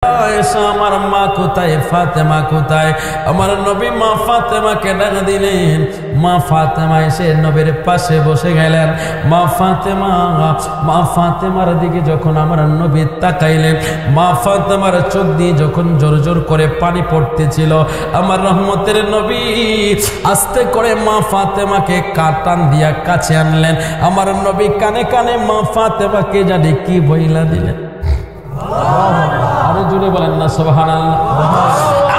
আমার মা কোথায়, ফাতেমা কোথায়? আমার নবী মা ফাতেমাকে ডাক দিলেন। মা ফাতেমা এসে নবীর পাশে বসে গেলেন। মা ফাতেমার দিকে যখন আমার নবী তাকাইলেন, মা ফাতেমার চোখ দিয়ে যখন জোর জোর করে পানি পড়তেছিল, আমার রহমতের নবী আস্তে করে মা ফাতেমাকে টান দিয়া কাছে আনলেন। আমার নবী কানে কানে মা ফাতেমাকে জানি কি বইলা দিলেন। আরো জোরে বলেন না সুবহানাল্লাহ।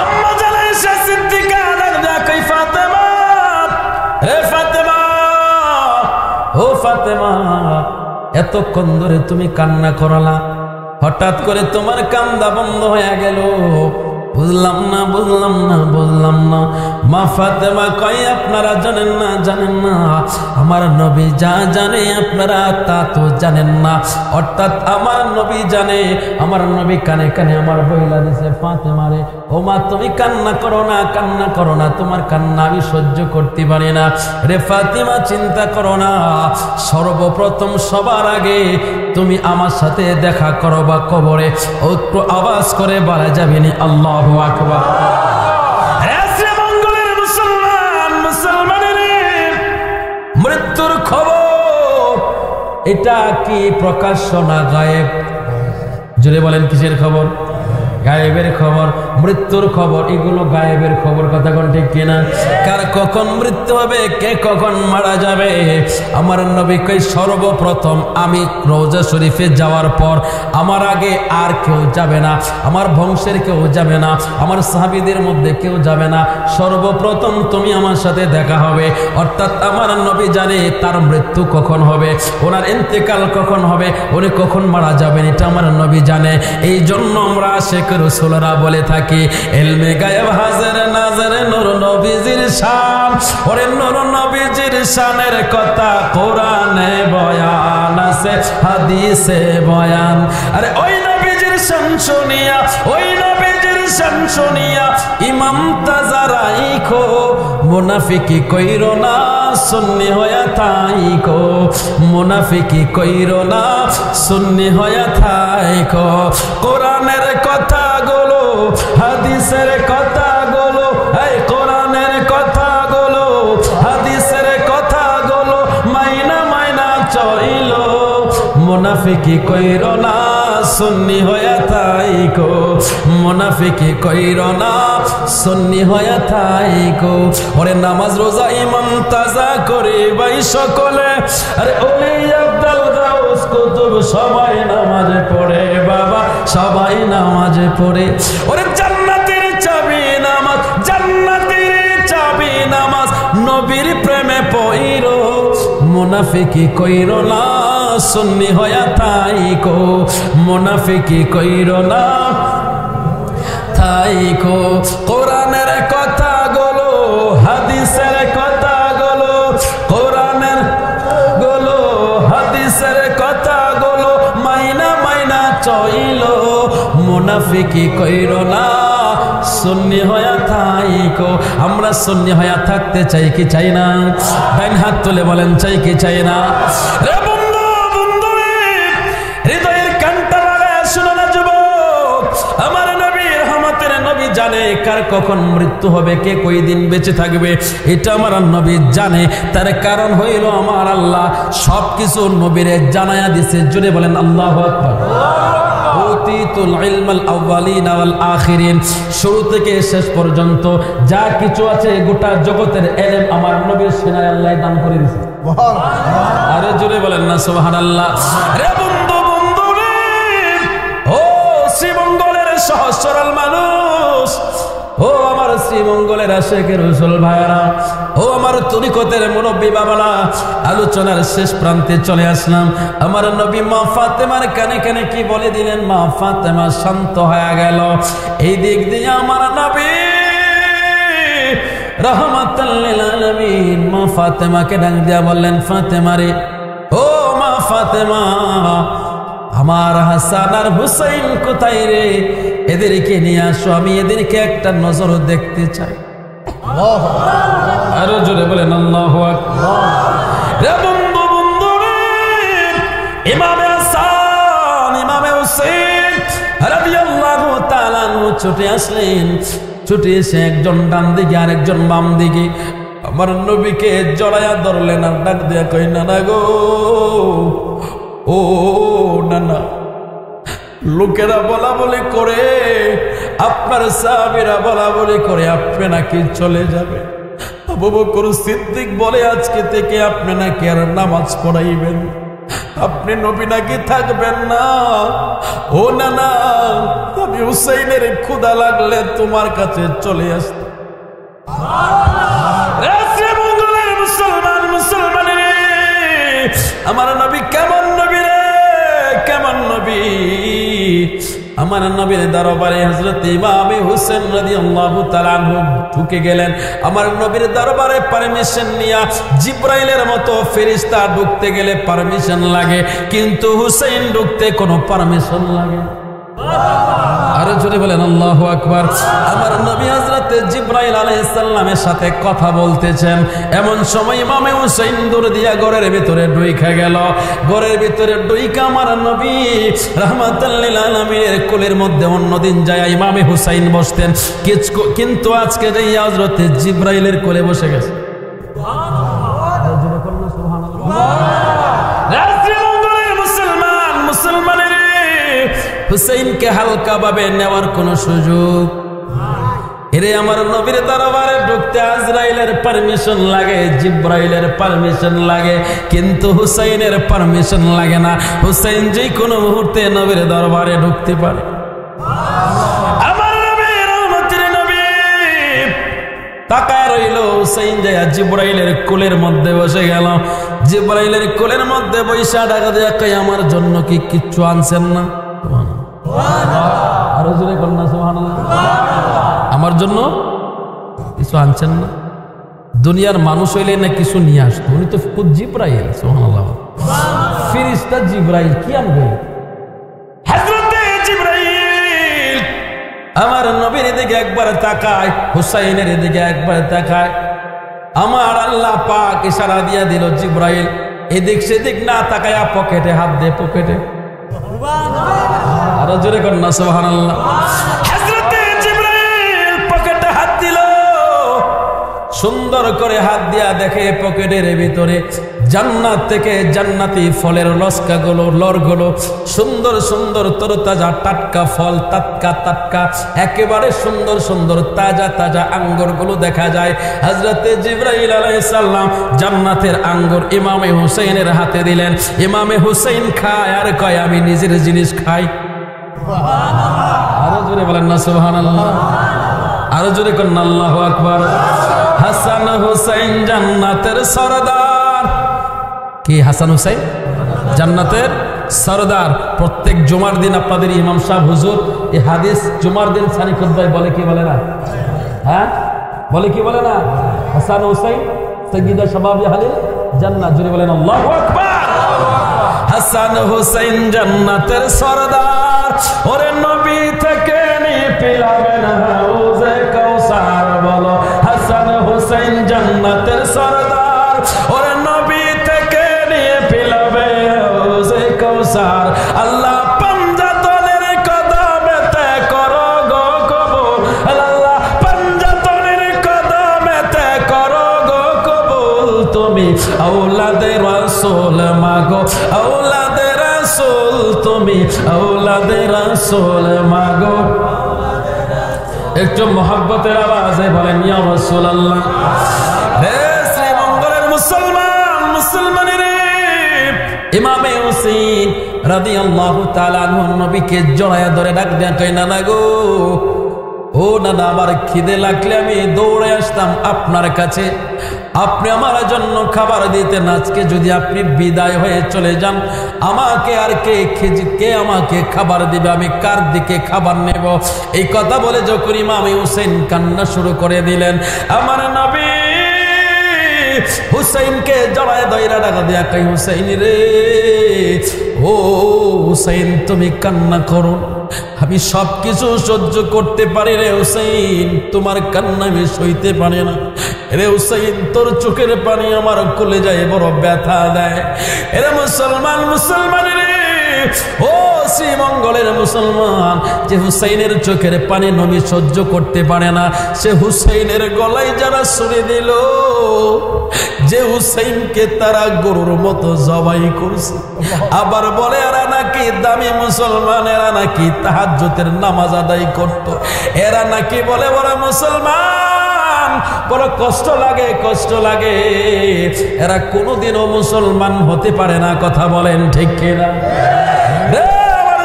আম্মা জান আয়েশা সিদ্দিকা ডাক দেয়া কই, ফাতেমা, হে ফাতেমা, ও ফাতেমা, এতক্ষণ ধরে তুমি কান্না করলা, হঠাৎ করে তোমার কান্দা বন্ধ হয়ে গেল, বুঝলাম না বুঝলাম না বুঝলাম না। মা ফাতেমা কই, আপনারা জানেন না আমার নবী যা জানে আপনারা তা তো জানেন না। অর্থাৎ আমার নবী জানে। আমার নবী কানে কানে আমার বইলা দিছে, ফাতেমা রে, ও মা তুমি কান্না করো না, তোমার কান্না আমি সহ্য করতে পারি না। রে ফাতেমা চিন্তা করো না, সর্বপ্রথম সবার আগে তুমি আমার সাথে দেখা করো বা কবরে একটু আওয়াজ করে বলা যাবে না আল্লাহু আকবার। মৃত্যুর খবর এটা কি প্রকাশ্য না গায়েব? জোরে বলেন, কিসের খবর? গায়েবের খবর, মৃত্যুর খবর, এগুলো গায়েবের খবর। কথা কোন ঠিক কিনা? কার কখন মৃত্যু হবে, কে কখন মারা যাবে, আমার নবী কই সর্বপ্রথম আমি রওজা শরীফে যাওয়ার পর আমার আগে আর কেউ যাবে না, আমার বংশের কেউ যাবে না, আমার সাহাবীদের মধ্যে কেউ যাবে না, সর্বপ্রথম তুমি আমার সাথে দেখা হবে। অর্থাৎ আমার নবী জানে তার মৃত্যু কখন হবে, ওনার ইন্তেকাল কখন হবে, উনি কখন মারা যাবেন, এটা আমার নবী জানে। এই জন্য আমরা শেখ রাসূলরা বলে থাকি, ইলমে গায়েব হাজির নাজর নূর নবীজির শান। ওরে নূর নবীজির শানের কথা কোরআনে বয়ান আছে, হাদিসে বয়ান। আরে ওই নবীজির শান শুনিয়া, ওই নবীজির শান শুনিয়া ইমাম তাজারাই খো, মুনাফিকি কইরো না, সুন্নি হয়া থাইকো, মুনাফিকি কইরো না, সুন্নি হয়া থাইকো। কোরআনের কথাগুলো, হাদিসের কথাগুলো, এই কোরআনের কথাগুলো, হাদিসের কথাগুলো মাইনা মাইনা চইলো, মুনাফিকি কইরো না, সুন্নি হয়া থাইকো, মুনাফিকি কইরো না, সুন্নি হয়া থাইকো। ওরে নামাজ রোজা ইমাম তাজা করে ভাই সকলে, আরে ওলি আব্দুল গাউস কুতুব সবাই নামাজে পড়ে বাবা, সবাই নামাজে পড়ে। ওরে জান্নাতের চাবি নামাজ, জান্নাতের চাবি নামাজ, নবীর প্রেমে পইরো, মুনাফিকি কইরো না, সুন্নি হয়া থাইকো, মুনাফিকি কইরো না থাইকো। কোরআনের কথাগুলো, হাদিসের কথাগুলো, কোরআনের গুলো, হাদিসের কথাগুলো মাইনা মাইনা চইলো, মুনাফিকি কইরো না, সুন্নি হয়া থাইকো। আমরা সুন্নি হয়া থাকতে চাই কি চাই না? ডান হাত তুলে বলেন, চাই কি চাই না? রে বন্ধু, বন্ধু রে, হৃদয়ের কানটা লাগায় শুনো না যুবক, আমার নবী রহমতের নবী জানে কার কখন মৃত্যু হবে, কে কই দিন বেঁচে থাকবে, এটা আমার নবী জানে। তার কারণ হইল আমার আল্লাহ সবকিছু নবীরে জানায়া দিছে। জুড়ে বলেন আল্লাহু আকবার। উতিতুল ইলমাল আউয়ালিন ওয়াল আখিরিন, শুরু থেকে শেষ পর্যন্ত যা কিছু আছে গোটা জগতের ইলম আমার নবীর সিনায় আল্লাহ দান করে দিয়েছে। সুবহানাল্লাহ। আরে জোরে বলেন না সুবহানাল্লাহ। রে বন্ধু, বন্ধু রে, ও শ্রীমঙ্গলের সহজ সরল মানুষ, ও আমার শ্রীমঙ্গলের আশেকের রাসূল ভাইরা, ও আমার তরিকতের মুরব্বী বাবারা, আলোচনার শেষ প্রান্তে চলে আসলাম। আমার নবী মা ফাতেমার কানে কানে কি বলে দিলেন, মা ফাতেমা শান্ত হয়ে গেল। এই দিক দিয়ে আমার নবী রাহমাতাল লিল আলামিন মা ফাতেমাকে ডাক দিয়া বললেন, ফাতেমা রে, ও মা ফাতেমা, আমার হাসান আর হুসাইন কোথায় রে? এদেরকে নিয়ে আসো, আমি এদেরকে একটা নজর দেখতে চাই। আরো জোরে বলেন আল্লাহু আকবার। রে বন্ধু, বন্ধু রে, ইমামে হাসান, ইমামে হুসাইন রাদিয়াল্লাহু তাআলা ছুটে আসলেন। ছুটে এসে একজন ডান দিকে আর একজন বাম দিকে আমার নবীকে জড়ায়া ধরলেন আর ডাক দিয়া কই, নানা গো, ও নানা, লোকেরা বলা বলি করে, আপনার সাহাবীরা বলা বলি করে আপনি নাকি চলে যাবে। আবু বকর সিদ্দিক বলে আজকে থেকে আপনি নাকি আর নামাজ পড়াইবেন, আপনি নবী নাকি থাকবেন না। ও নানা, আমি হুসাইনের ক্ষুধা লাগলে তোমার কাছে চলে আসতে। আমার নবী কেমন নবী রে, কেমন নবী! আমার নবীর দরবারে হযরত ইমামে হুসেন রাদিয়াল্লাহু তাআলা আনহু ঢুকে গেলেন। আমার নবীর দরবারে পারমিশন নিয়া জিবরাইলের মতো ফেরেশতা ঢুকতে গেলে পারমিশন লাগে, কিন্তু হুসাইন ঢুকতে কোনো পারমিশন লাগে না। আরো জোরে বলেন আল্লাহু আকবার। আমার নবী হযরত জিবরাইল আলাইহিস সালামের সাথে কথা বলতেছেন, এমন সময় ইমামে হুসাইন দৌড় দিয়া ঘরের ভিতরে ঢুইকা গেল। ঘরের ভিতরে ঢুইকা আমার নবী রাহমাতাল লিল আলামিনের কোলের মধ্যে অন্যদিন যায় ইমামে হুসাইন বসতেন, কিন্তু আজকে যাই হযরত জিবরাইলের কোলে বসে গেছে। হুসাইনকে হালকা ভাবে নেওয়ার কোন সুযোগ? এরে আমার নবীর দরবারে ঢুকতে আজরাইলের পারমিশন লাগে, জিবরাইলের পারমিশন লাগে, কিন্তু হুসাইনের পারমিশন লাগে না। হুসাইন যে কোনো মুহূর্তে নবীর দরবারে ঢুকতে পারে। আমার নবী রহমতের নবী তাকায় রইল, হুসাইন যায় জিবরাইলের কোলের মধ্যে বসে গেল। জিবরাইলের কোলের মধ্যে বৈশা ডাকা দেয়া কই, আমার জন্য কি কিচ্ছু আনছেন না? আরো জোরে কন্যা সুবহানাল্লাহ। আমার জন্য কিছু আনছেন না? দুনিয়ার মানুষ হইলে না কিছু নিয়ে আসতো, উনি তো খুব জিবরাইল। সুবহানাল্লাহ, ফেরেশতা জিবরাইল কি আনবে? হযরত জিবরাইল আমার নবীর দিকে একবার তাকায়, হুসাইনের দিকে একবার তাকায়। আমার আল্লাহ পাক ইশারা দিয়া দিল, জিবরাইল এদিক সেদিক না তাকায়া পকেটে হাত দে, পকেটে। আরো জোরে কন্যা সুবহানাল্লাহ। হযরত জিবরাইল পকেটে হাত দিল, সুন্দর করে হাত দিয়া দেখে পকেটের ভিতরে জান্নাত থেকে জান্নাতি ফলের লস্কাগুলো, লরগুলো, সুন্দর সুন্দর তরতাজা টাটকা ফল, টাটকা একেবারে সুন্দর সুন্দর তাজা তাজা আঙ্গুরগুলো দেখা যায়। হযরত জিবরাইল আলাইহিস সালাম জান্নাতের আঙ্গুর ইমামে হুসাইনের হাতে দিলেন। ইমামে হুসাইন খায় আর কয়, আমি নিজের জিনিস খাই। আরো জোরে বলেন না সুবহানাল্লাহ। আরো জোরে করেন আল্লাহু আকবার। হাসান হুসাইন জান্নাতের সরদার। কি হাসান হুসাইন জান্নাতের সরদার? প্রত্যেক জুমার দিন আপনাদের ইমাম সাহেব হুজুর এই হাদিস জুমার দিন সানি খুতবায় বলে কি বলে না? হ্যাঁ বলে কি বলে না? হাসান হুসাইন সাইয়্যিদা শাবাবি আহলিল জান্নাত। জোরে বলেন আল্লাহু আকবার। হাসান হুসাইন জান্নাতের সরদার, ওরে নবী থেকে নিয়ে পিলাবেন হাউজে কাউসার। বলো হাসান হুসাইন জান্নাতের সরদার, ওরে নবী থেকে নিয়ে পিলাবে হাউজে কাউসার। আল্লাহ পাঞ্জাতনের কদমেতে করো গো কবুল, আল্লাহ পাঞ্জাতনের কদমেতে করো গো কবুল। তুমি আওলাদে রাসূল মাগো, আওলাদে রাসূল, তুমি আওলাদে রাসূল মাগো। একটু মহব্বতের আওয়াজে বলেন ইয়া রাসূলুল্লাহ। হে শ্রীমঙ্গলের মুসলমান, মুসলমানের ইমামে হুসাইন রাদিয়াল্লাহু তাআলা আনহু নবীকে জড়ায়া ধরে ডাক দেন, কই নানা গো, ও নানা, আমার খিদে লাগলে আমি দৌড়ে আসতাম আপনার কাছে, আপনি আমার জন্য খাবার দিতেন। আজকে যদি আপনি বিদায় হয়ে চলে যান, আমাকে আর কে আমাকে খাবার দিবে? আমি কার দিকে খাবার নেব? এই কথা বলে যখন ইমামে হুসাইন কান্না শুরু করে দিলেন, আমার নবী হুসাইনকে জড়ায় দইরা ডাকা দিয়া কই, হুসাইন রে, ও হুসাইন তুমি কান্না করো, আমি সবকিছু সহ্য করতে পারি রে হুসাইন, তোমার কান্না আমি সইতে পারি না রে হুসাইন, তোর চোখের পানি আমার কলেজায় বড় ব্যথা দেয়। এরে মুসলমান, মুসলমান রে, ও শ্রীমঙ্গলের মুসলমান, যে হুসাইনের চোখের পানি নবী সহ্য করতে পারে না, সে হুসাইনের গলায় যারা ছুরি দিল, যে হুসাইনকে তারা গরুর মতো জবাই করছে, আবার বলে এরা নাকি দামি মুসলমান, এরা নাকি তাহাজ্জুদের নামাজ আদায় করত, এরা নাকি বলে বড় মুসলমান, বড় কষ্ট লাগে, কষ্ট লাগে, এরা কোনোদিনও মুসলমান হতে পারে না। কথা বলেন ঠিক কিনা?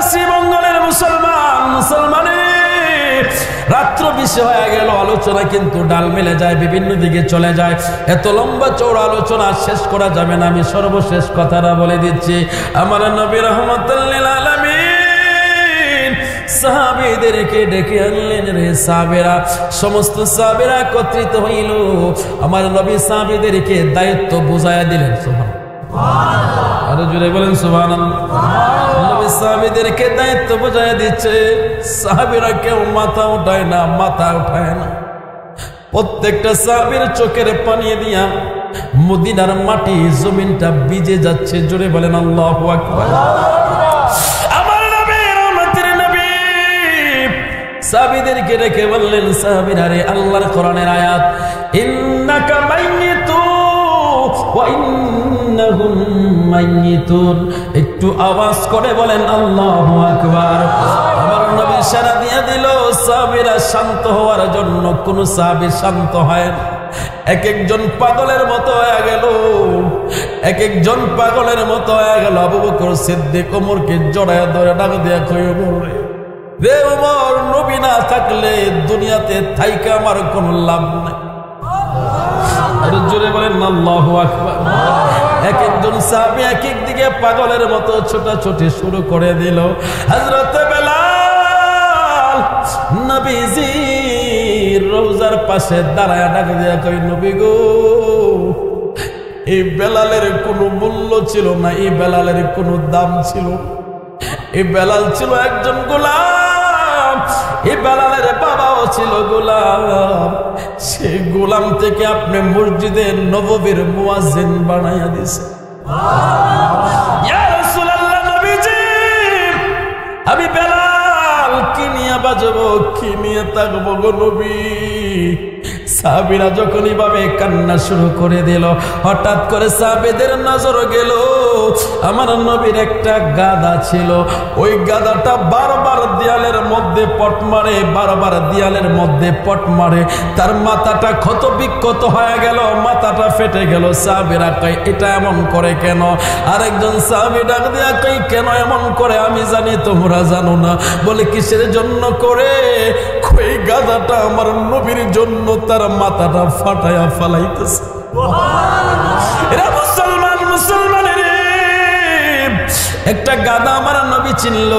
শ্রীমঙ্গলের মুসলমান, মুসলমানের রাত্র বেশি হয়ে গেল, আলোচনা কিন্তু ডাল মেলে যায়, বিভিন্ন দিকে চলে যায়। এত লম্বা চৌড়া আলোচনা শেষ করা যাবে না, আমি সর্বশেষ কথাটা বলে দিচ্ছি। আমার নবী রাহমাতুল লিল আলামিন সাহাবীদেরকে ডেকে আনলেন। রে সাহাবীরা, সমস্ত সাহাবীরা একত্রিত হইল। আমার নবী সাহাবীদেরকে দায়িত্ব বুঝাইয়া দিলেন। সুবহানাল্লাহ, আরো জোরে বলেন সুবহানাল্লাহ। নবী সাহাবীদেরকে দায়িত্ব বুঝাইয়া দিচ্ছে। সাহাবীরা কেউ মাথা উঠায় না, মাথা উঠায় না। প্রত্যেকটা সাহাবীর চোখের পানি দিয়া মদিনার মাটি জমিনটা ভিজে যাচ্ছে। জোরে বলেন আল্লাহু আকবার। আমার নবী রহমতের নবী সাহাবীদেরকে রেখে বললেন, সাহাবীরা রে, আল্লাহর কোরআনের আয়াত, ইন্নাকা মাইয়িতুন ওয়া ইন্নাহুম মাইয়িতুন। একটু আওয়াজ করে বলেন আল্লাহু আকবার। আমার নবী ইশারা দিয়ে দিল সাহাবীরা শান্ত হওয়ার জন্য। কোন সাহাবী শান্ত হয় না, এক একজন পাগলের মতো হয়ে গেল, এক একজন পাগলের মতো হয়ে গেল। আবু বকর সিদ্দিক ওমরকে জড়ায় ধরে ডাক দিয়া কইও, বলে রে ওমর, নবী না থাকলে দুনিয়াতে থাইকা আমার কোনো লাভ নাই। আর জোরে বলেন আল্লাহু আকবার। এক একজন সাহাবী এক এক দিকে পাগলের মতো ছোটাছুটি শুরু করে দিল। হযরত বেলাল নবীজির রওজার পাশে দাঁড়ায় ডাক দিয়া কই, নবী গো। এই বেলালের কোনো মূল্য ছিল না, এই বেলালের কোনো দাম ছিল। এই বেলাল ছিল একজন গোলাম, এই বেলালের বাবাও ছিল গোলাম। সেই গোলাম থেকে আপনি মসজিদে নববীর মুয়াজ্জিন বানাইয়া দিয়েছে। ইয়া রাসূলুল্লাহ, নবীজি, আমি বেলাল কি নিয়ে বাজবো, কি নিয়ে থাকবো গো নবী? সাহাবীরা যখন এইভাবে কান্না শুরু করে দিল, হঠাৎ করে সাহাবীদের নজর গেল আমার নবীর একটা গাদা ছিল। ওই গাদাটা বারবার দেয়ালের মধ্যে পট মারে, বারবার দেয়ালের মধ্যে পট মারে। তার মাথাটা ক্ষত বিক্ষত হয়ে গেল, মাথাটা ফেটে গেল। সাহাবীরা কয়, এটা এমন করে কেন? আরেকজন সাহাবী ডাক দিয়া কয়, কেন এমন করে আমি জানি, তোমরা জানো না। বলে, কিসের জন্য করে? ওই গাদাটা আমার নবীর জন্য তার মাথাটা ফাটায়া ফালাইতেছে। এরা মুসলমান, মুসলমানের একটা গাদা আমার নবী চিনল,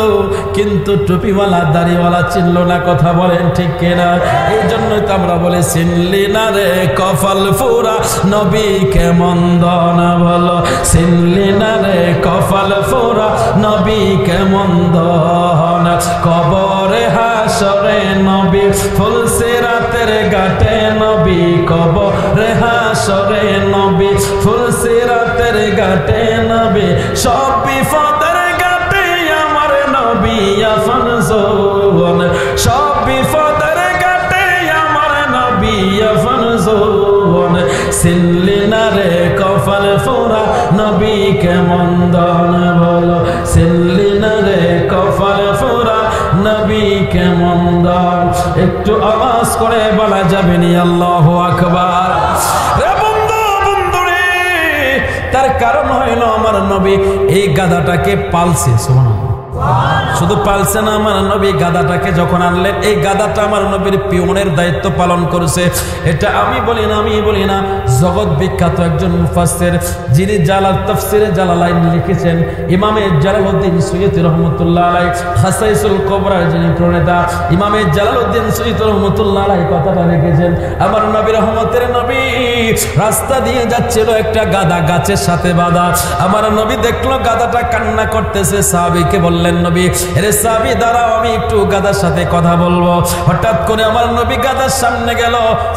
কিন্তু টুপিওয়ালা দাড়িওয়ালা চিনল না। কথা বলেন ঠিক কিনা? এই জন্যই তো আমরা বলে, চিনলি না রে কপাল ফুরা নবী কেমন দন, বলো চিনলি না রে কপাল ফুরা নবী কেমন দন। কবরে হাসরে নবী, ফুলসিরাতের ঘাটে নবী, কবরে হাসরে নবী, ফুলসিরাতের ঘাটে নবী, সব বিপদের ঘাটে আমার নবী আফন জোন, সব বিপদের ঘাটে আমার নবী আফন জোন। চিনলি না রে কপাল ফোরা নবী কেমন দন, বলো চিনলি না রে কপাল ফোরা নবী কেমন দন। একটু আওয়াজ করে বলা যাবে নি আল্লাহু আকবার? তার কারণ হইল আমার নবী এই গাধাটাকে পালছে। শুধু পালছে না, আমার নবী গাধাটাকে যখন আনলেন, এই গাধাটা আমার নবীর পিয়নের দায়িত্ব পালন করেছে। এটা আমি বলি না, আমি বলি না, জগৎ বিখ্যাত একজন মুফাসসির, যিনি তাফসিরে জালালাইন লিখেছেন, ইমামে জালালউদ্দিন সুয়ুতী রহমাতুল্লাহ আলাইহি, খাসাইসুল কুবরার যিনি প্রণেতা ইমামে জালালউদ্দিন সুয়ুতী রহমাতুল্লাহ আলাইহি কথাটা লিখেছেন। আমার নবী রহমতের নবী রাস্তা দিয়ে যাচ্ছিল, একটা গাধা গাছের সাথে বাঁধা। আমার নবী দেখলো গাধাটা কান্না করতেছে, সাহাবীকে বললেন, বললেন নবী আরে সাহাবী দাঁড়াও আমি একটু গাদার সাথে কথা বলবো। হঠাৎ করে আমার নবী গাদার সামনে গেল,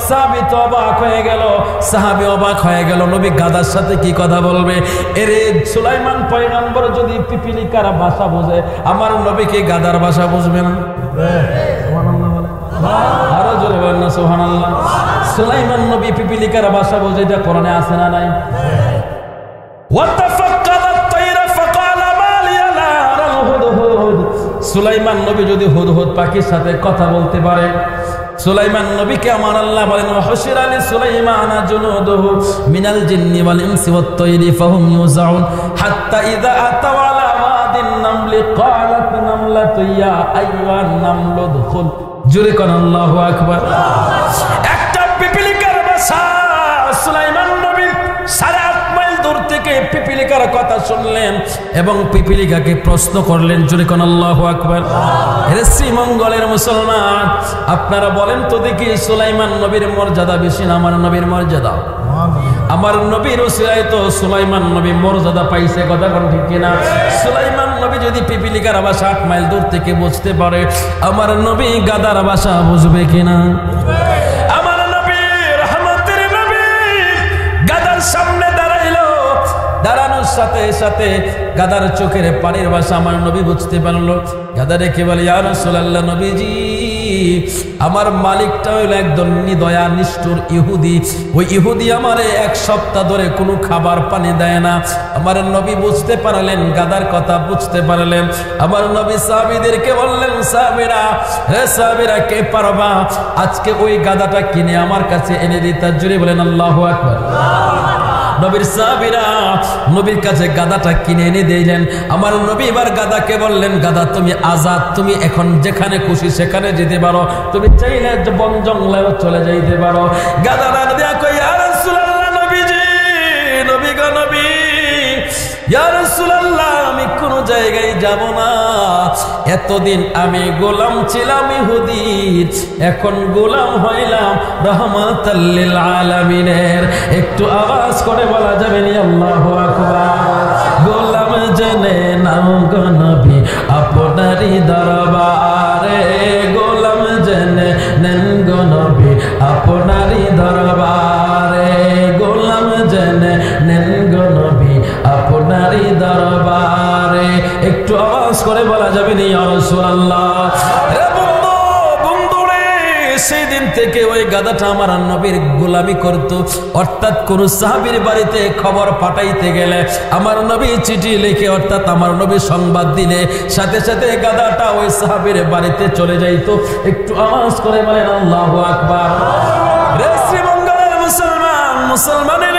সাহাবী তো অবাক হয়ে গেল, সাহাবী অবাক হয়ে গেল নবী গাদার সাথে কি কথা বলবে। এরে সুলাইমান পয়গম্বর যদি পিপিলিকার ভাষা বোঝে আমার নবী কি গাদার ভাষা বুঝবে না? সুবহানাল্লাহ বলে, আরো জোরে বলেন না সুবহানাল্লাহ। সুলাইমান নবী পিপিলিকার ভাষা বোঝে, এটা কোরআনে আছে না নাই? সুলাইমান নবী যদি হুদহুদ পাখির সাথে কথা বলতে পারে, সুলাইমান নবীকে আমার আল্লাহ বলেন ওয়াহশিরা লিসুলাইমানা জুনুদুহু মিনাল জিন্নি ওয়াল ইনসি ওয়াত তায়রি ফাহুম ইউজাউন হাত্তা ইযা আতাও আলা ওয়াদিন নামলি ক্বালাত নামলাতু ইয়া আইয়ুহান নামলু দুখুল। জোরে কোন আল্লাহু আকবার। একটা পিপিলিকার ভাষা সুলাইমান নবী 8.5 মাইল দূর থেকে পিপিলিকার কথা শুনলেন এবং পিপিলিকাকে প্রশ্ন করলেন। জোরে কোন আল্লাহু আকবার। হে শ্রীমঙ্গলের মুসলমান, আপনারা বলেন তো দেখি সুলাইমান নবীর মর্যাদা বেশি না আমার নবীর মর্যাদা? আমার নবীর উসিলায় তো সুলাইমান নবী মর্যাদা পাইছে, কথা কোন ঠিক কিনা? সুলাইমান নবী যদি পিপিলিকার ভাষা 8 মাইল দূর থেকে বুঝতে পারে, আমার নবী গাদার ভাষা বুঝবে কিনা? আমার নবী রহমতের নবী গাদার সামনে দাঁড়াইলো, দাঁড়ানোর সাথে সাথে গাদার চোখের পানির ভাষা আমার নবী বুঝতে পারলো। গাদা রেখে বলে ইয়া রাসূলুল্লাহ নবীজি, আমার মালিকটা হইল একজন নিদয়া নিষ্ঠুর ইহুদি, ওই ইহুদি আমারে 1 সপ্তাহ ধরে কোনো খাবার পানি দেয় না। আমার নবী বুঝতে পারলেন, গাদার কথা বুঝতে পারলেন। আমার নবী সাহাবীদেরকে বললেন সাহাবীরা, হে সাহাবীরা কে পারবা আজকে ওই গাদাটা কিনে আমার কাছে এনে দিতে? জোরে বলেন আল্লাহু আকবার। নবীর সাহাবীরা নবীর কাছে গাদাটা কিনে এনে দিলেন। আমার নবী এবার গাদাকে বললেন গাদা তুমি আজাদ, তুমি এখন যেখানে খুশি সেখানে যেতে পারো, তুমি চাইলে বন জঙ্গলেও চলে যাইতে পারো। গাদা না দিয়া কই ইয়া রাসূলুল্লাহ নবীজি, নবী গো নবী, ইয়া রাসূলুল্লাহ আমি কোন জায়গায় যাব না। এতদিন আমি গোলাম ছিলাম ইহুদির, এখন গোলাম হইলাম রহমাতাল লিল আলামিনের। একটু আওয়াজ করে বলা যাবে নি আল্লাহু আকবার। গোলাম জেনে নাম গো নবী আপনারই দরবারে, গোলাম জেনে নেন গো নবী আপনারই দরবারে, গোলাম জেনে নেন গো নবী আপনারই দরবারে। একটু আওয়াজ করে বলা যাবে নি ইয়া রাসূলুল্লাহ। রে বন্ধু, বন্ধুরে, সেই দিন থেকে ওই গাদাটা আমার নবীর গোলামি করত। অর্থাৎ কোন সাহাবীর বাড়িতে খবর পাঠাইতে গেলে আমার নবী চিঠি লিখে, অর্থাৎ আমার নবী সংবাদ দিলে সাথে সাথে গাদাটা ওই সাহাবীর বাড়িতে চলে যাইত। একটু আওয়াজ করে বলেন আল্লাহু আকবার। রে শ্রীমঙ্গলের মুসলমান, মুসলমানের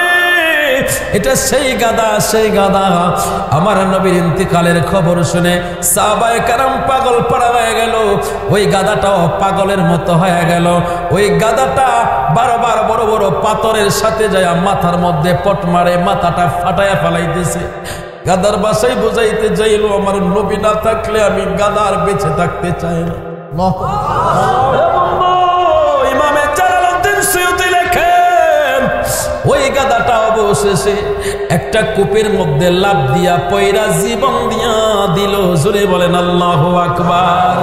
এটা সেই গাদা, সেই গাদা। আমার নবীর ইন্তিকালের খবর শুনে সাহাবায়ে কেরাম পাগল পাড়া হয়ে গেল, ওই গাদাটাও পাগলের মতো হয়ে গেল। ওই গাদাটা বারবার বড় বড় পাথরের সাথে যায় মাথার মধ্যে পট মারে, মাথাটা ফাটায়া ফেলাইতেছে। গাদার বাসায় বুঝাইতে যাইল আমার নবী না থাকলে আমি গাদা আর বেঁচে থাকতে চাই না। ইমামে জালালউদ্দিন সুয়ুতী লেখেন ওই গাদাটা অবশেষে একটা কূপের মধ্যে লাফ দিয়া পয়রা জীবন দিয়া দিল। জোরে বলেন আল্লাহু আকবার।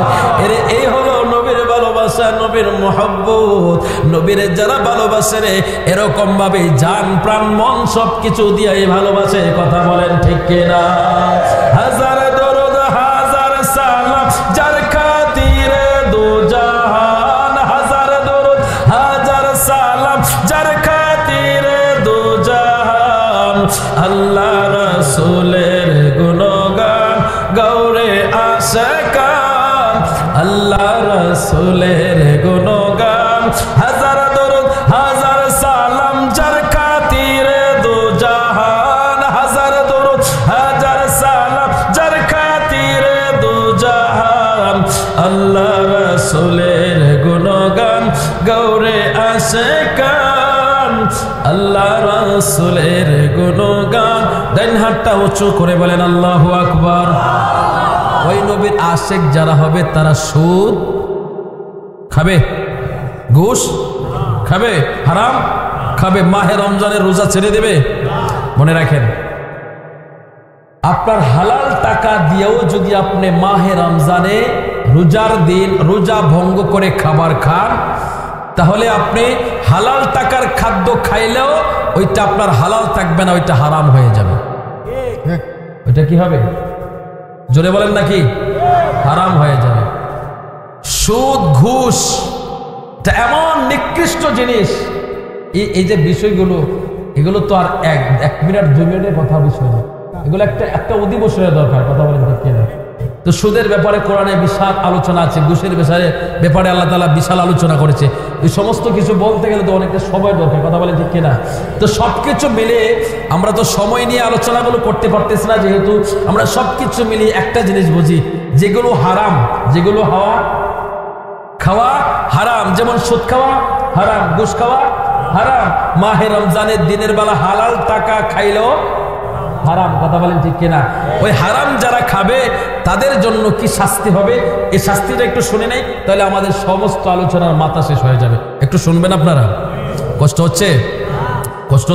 এর এই হলো নবীর ভালোবাসা, নবীর মহব্বত। নবীর যারা ভালোবাসে রে এরকম ভাবে জান প্রাণ মন সবকিছু দিয়ে ভালোবাসে, কথা বলেন ঠিক কিনা? হাজার দরুদ হাজার সালাম যার খাতিরে দো জাহান, হাজার দরুদ হাজার সালাম যার খাতিরে দো জাহান। আল্লাহ রাসূলের গুণগান গৌরে আশিকান, আল্লাহ রাসূলের গুণগান হাজার দরুদ হাজার সালাম যার খাতিরে দো জাহান, হাজার দরুদ হাজার সালাম যার খাতিরে দো জাহান। আল্লাহ রাসূলের গুণগান গৌরে আশিকান, আল্লাহ রাসূলের গুণগান। ডান হাতটা উঁচু করে বলেন আল্লাহু আকবার। ওই নবীর আশিক যারা হবে তারা সুদ খাবে, ঘুষ খাবে, হারাম খাবে, মাহে রমজানের রোজা ছেড়ে দেবে। মনে রাখেন আপনার হালাল টাকা দিয়েও যদি আপনি মাহে রমজানে রোজার দিন রোজা ভঙ্গ করে খাবার খান, তাহলে আপনি হালাল টাকার খাদ্য খাইলেও ওইটা আপনার হালাল থাকবে না, ওইটা হারাম হয়ে যাবে। ওইটা কি হবে? জোরে বলেন নাকি? হারাম হয়ে যাবে। সুদ, ঘুষ এটা এমন নিকৃষ্ট জিনিস, এই যে বিষয়গুলো, এগুলো তো আর এক মিনিট 2 মিনিটের কথা বিষয় না, এগুলো একটা অধিবেশনের দরকার। কথা বলেন ঠিক কিনা? তো সুদের ব্যাপারে কোরআনে বিশাল আলোচনা আছে, ঘুষের ব্যাপারে আল্লাহ তাআলা বিশাল আলোচনা করেছে। এই সমস্ত কিছু বলতে গেলে তো অনেকটা সময় দরকার। কথা বলেন ঠিক কিনা? তো সবকিছু মিলে আমরা তো সময় নিয়ে আলোচনাগুলো করতে পারতেছি না, যেহেতু আমরা সবকিছু মিলিয়ে একটা জিনিস বুঝি, যেগুলো হারাম, যেগুলো খাওয়া হারাম, যেমন সুদ খাওয়া হারাম, ঘুষ খাওয়া হারাম, মাহে রমজানের দিনের বেলা হালাল টাকা খাইলেও হারাম। কথা বলেন ঠিক কিনা? ওই হারাম যারা খাবে তাদের জন্য কি শাস্তি হবে, এই শাস্তিটা একটু শুনে নেই, তাহলে আমাদের সমস্ত আলোচনার মাথা শেষ হয়ে যাবে। একটু শুনবেন আপনারা? কষ্ট হচ্ছে? কষ্ট